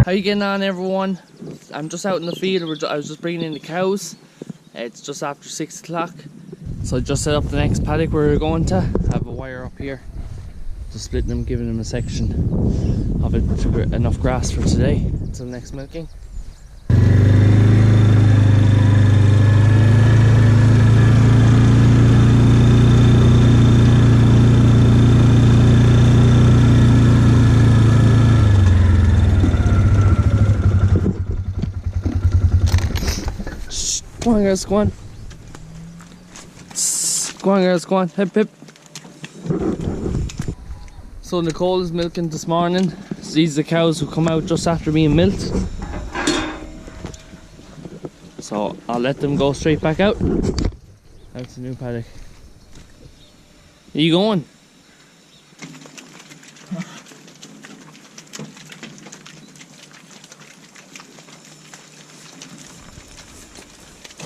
How you getting on, everyone? I'm just out in the field. I was just bringing in the cows. It's just after 6 o'clock. So I just set up the next paddock we're going to. I have a wire up here. Just splitting them, giving them a section of it to enough grass for today until next milking. Go on, girls, go on. Go on, girls, go on. Hip, hip. So Nicole is milking this morning. So these are the cows who come out just after being milked. So I'll let them go straight back out. That's the new paddock. Where you going?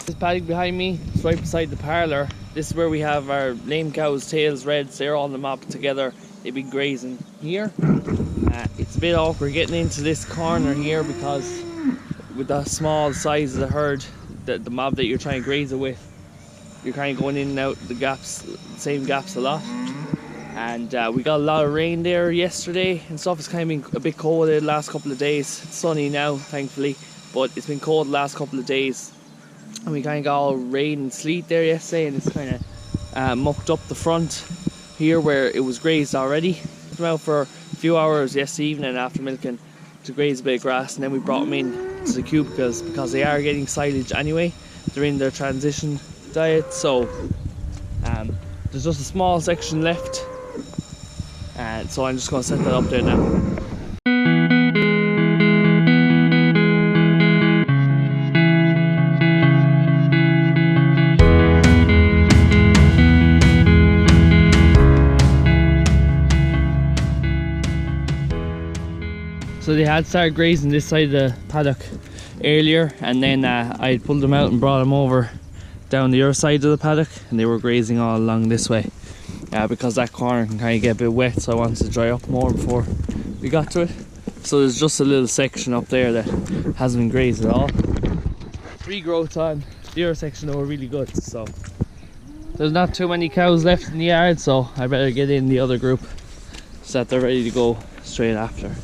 This paddock behind me is right beside the parlour. This is where we have our lame cows, tails, reds. They're all mobbed together. They've been grazing here. It's a bit awkward getting into this corner here because with the small size of the herd, the mob that you're trying to graze it with, you're kind of going in and out the gaps, same gaps a lot. And we got a lot of rain there yesterday and stuff. It's kind of been a bit cold the last couple of days. It's sunny now, thankfully, but it's been cold the last couple of days. And we kind of got all rain and sleet there yesterday, and it's kind of mucked up the front here where it was grazed already. We came out for a few hours yesterday evening after milking to graze a bit of grass, and then we brought them in to the cubicles because they are getting silage anyway. They're in their transition diet, so there's just a small section left, and so I'm just going to set that up there now. So they had started grazing this side of the paddock earlier, and then I pulled them out and brought them over down the other side of the paddock, and they were grazing all along this way because that corner can kind of get a bit wet, so I wanted to dry up more before we got to it. So there's just a little section up there that hasn't been grazed at all. Regrowth on the other section though were really good, so there's not too many cows left in the yard, so I better get in the other group so that they're ready to go straight after.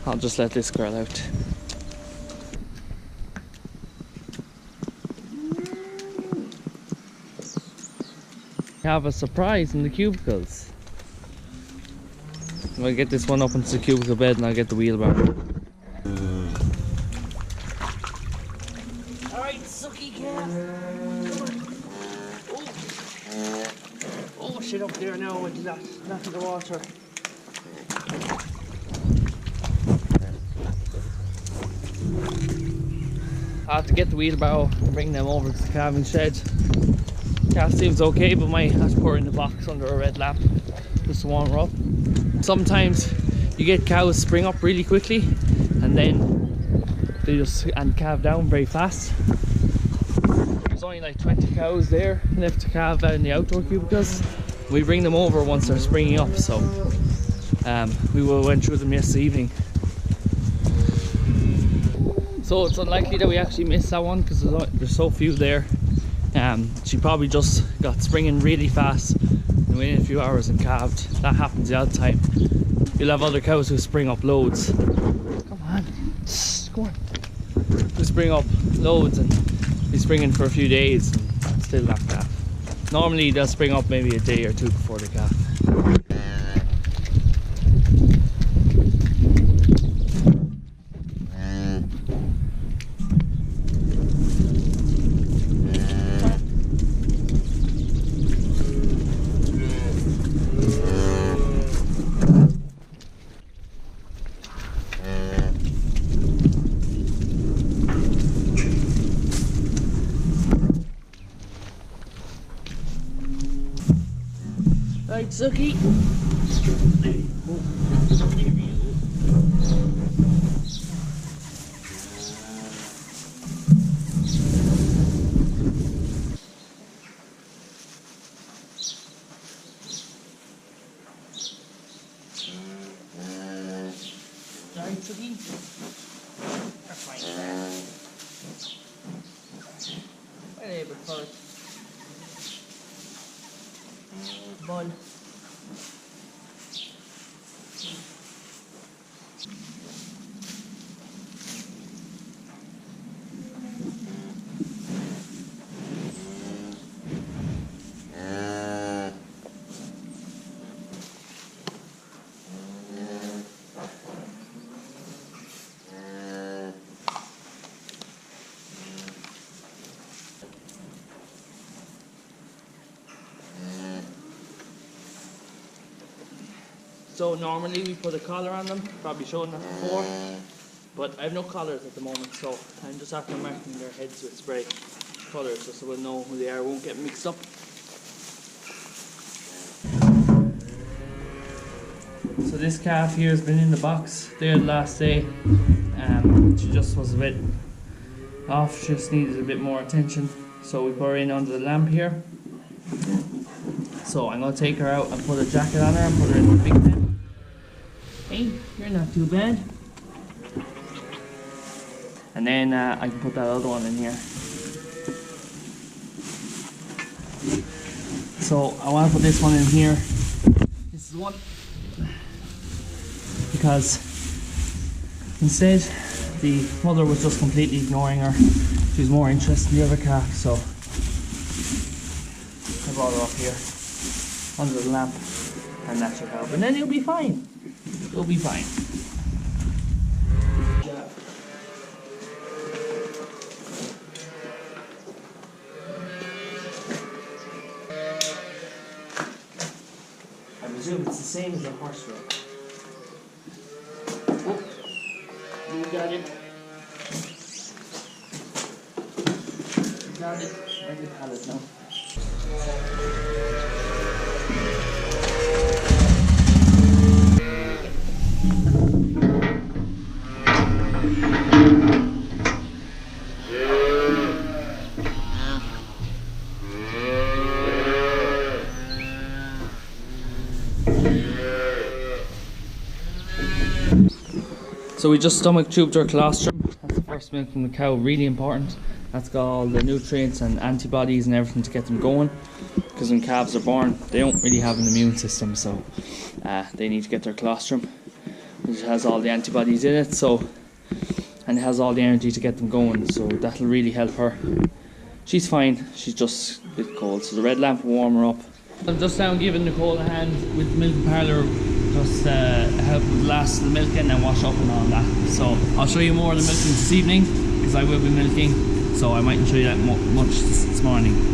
I'll just let this girl out. We have a surprise in the cubicles. I'll get this one up into the cubicle bed and I'll get the wheelbarrow. Alright, sucky calf. Oh shit, up there now into that in the water. I have to get the wheelbarrow and bring them over to the calving shed. Calf seems okay, but might have to put her in the box under a red lamp just to warm her up. Sometimes you get cows spring up really quickly and then they just calve down very fast. There's only like 20 cows there left to calve out in the outdoor cubicles. We bring them over once they're springing up, so we went through them yesterday evening. So it's unlikely that we actually missed that one because there's so few there. She probably just got springing really fast and within a few hours and calved. That happens the odd time. You'll have other cows who spring up loads. Come on, go on. Who spring up loads and be springing for a few days and still not calf. Normally they'll spring up maybe a day or two before they calf. Right, Suki. Right. Chucky. That's fine. Whatever first. Ball. So normally we put a collar on them, probably shown that before, but I have no collars at the moment, so I'm just after marking their heads with spray colours just so we'll know who they are, won't get mixed up. So this calf here has been in the box there the last day. She just was a bit off, she just needed a bit more attention, so we put her in under the lamp here. So I'm going to take her out and put a jacket on her and put her in the big pen. Hey, you're not too bad. And then I can put that other one in here. So I want to put this one in here. This is one. Because instead the mother was just completely ignoring her. She was more interested in the other calf, so I brought her up here under the lamp, and that should help. And then you'll be fine. You'll be fine. I presume it's the same as a horse rope. Oh, you got it. You got it. Where's the pallet now? So we just stomach tubed our colostrum. That's the first milk from the cow, really important. That's got all the nutrients and antibodies and everything to get them going. Because when calves are born, they don't really have an immune system, so they need to get their colostrum, which has all the antibodies in it, so, and it has all the energy to get them going, so that'll really help her. She's fine, she's just a bit cold, so the red lamp will warm her up. I'm just down giving Nicole a hand with the milk parlour, just help with the last of the milking and wash up and all that. So I'll show you more of the milking this evening, because I will be milking, so I mightn't show you that much this morning.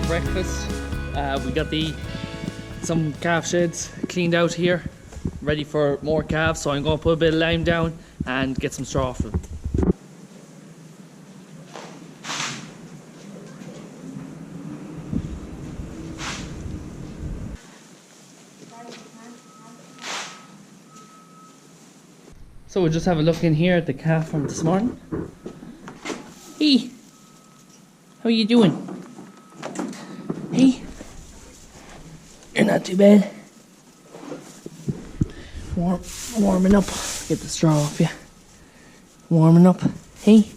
Breakfast. We got some calf sheds cleaned out here, ready for more calves, so I'm going to put a bit of lime down and get some straw for them. So we'll just have a look in here at the calf from this morning. Hey, how are you doing? Hey, you're not too bad. Warming up. Get the straw off you. Warming up. Hey.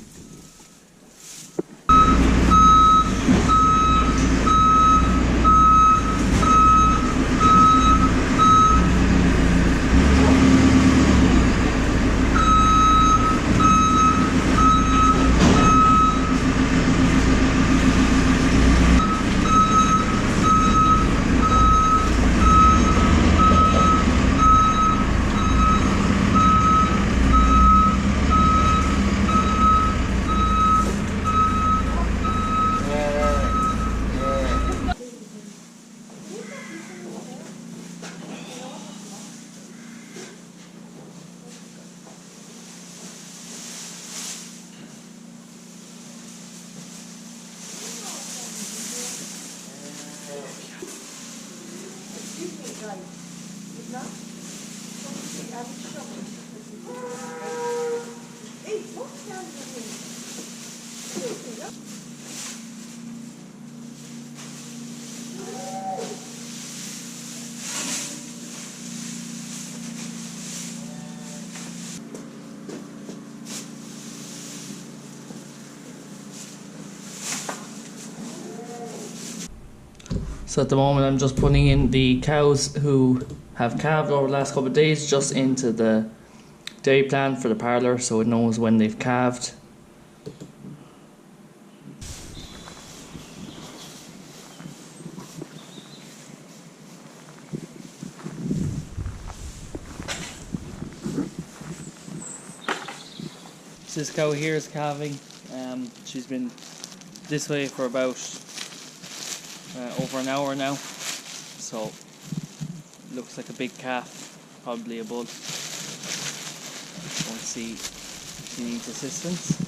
So at the moment I'm just putting in the cows who have calved over the last couple of days just into the dairy plan for the parlour so it knows when they've calved. This cow here is calving. She's been this way for about over an hour now, so looks like a big calf, probably a bull. Let's see if she needs assistance.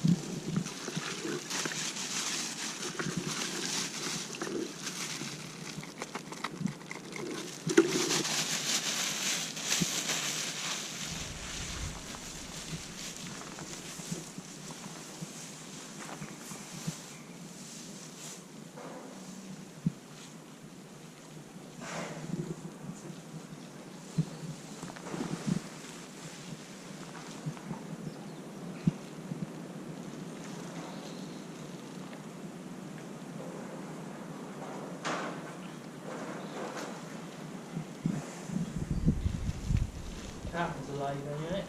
Calf is alive anyway.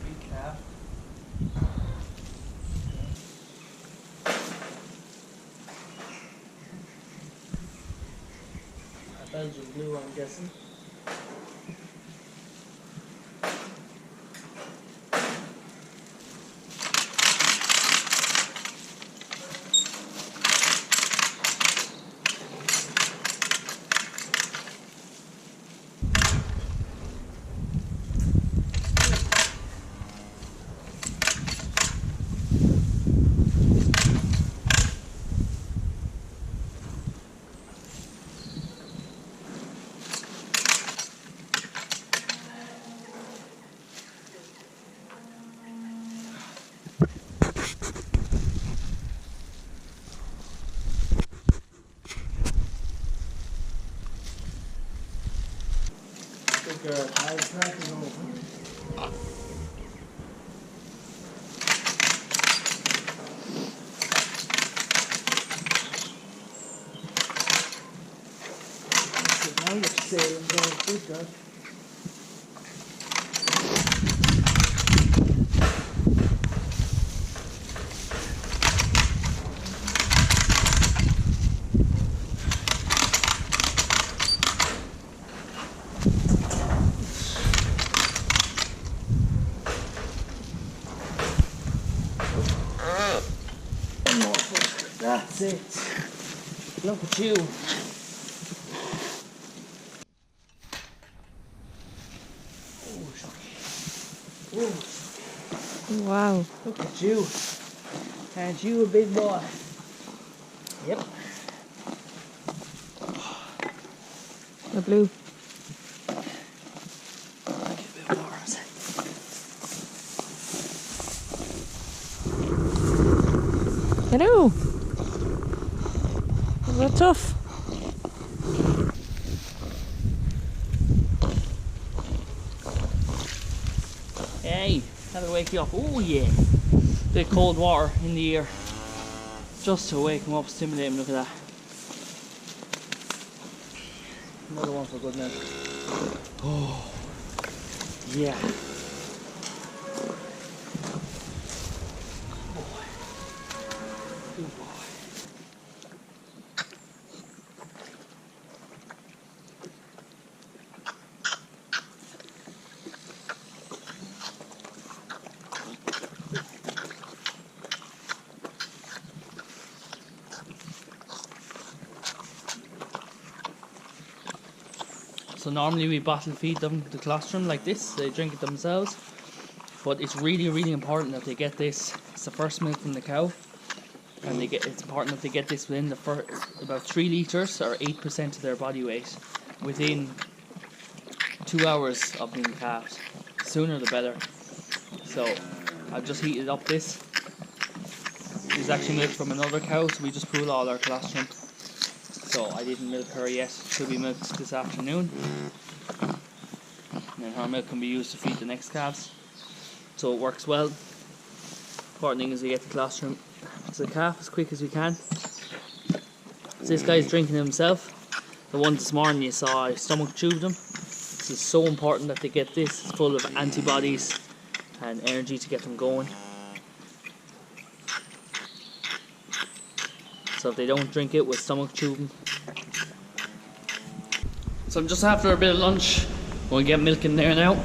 Big calf. A Belgian blue, I'm guessing. Good girl. I'll track it over. Now you're sailing down. Good girl. One more push. That's it. Look at you. Wow. Look at you. Aren't you a big boy? Yep. The blue. I'll give it a bit more. Hello. Is that tough? wake you up. Oh yeah. Bit cold water in the ear. Just to wake him up, stimulate him. Look at that. Another one for good milk. Oh, yeah. Good boy. Good boy. So normally we bottle feed them the colostrum like this, they drink it themselves. But it's really, really important that they get this. It's the first milk from the cow. And it's important that they get this within the first, about 3 litres or 8% of their body weight within 2 hours of being calved. The sooner the better. So I've just heated up this. This is actually milk from another cow, so we just pool all our colostrum. So I didn't milk her yet, she'll be milked this afternoon. And then her milk can be used to feed the next calves. So it works well. Important thing is we get the colostrum to the calf as quick as we can. So this guy's drinking himself. The one this morning you saw, I stomach tubed him. This is so important that they get this. It's full of antibodies and energy to get them going. So if they don't drink it, we'll stomach tube them. So I'm just after a bit of lunch. We'll get milk in there now.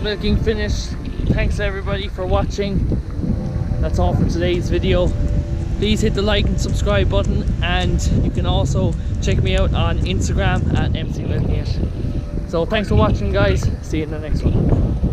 milking finished. Thanks everybody for watching. That's all for today's video. Please hit the like and subscribe button, and you can also check me out on Instagram at mcmilkingit. So thanks for watching guys, see you in the next one.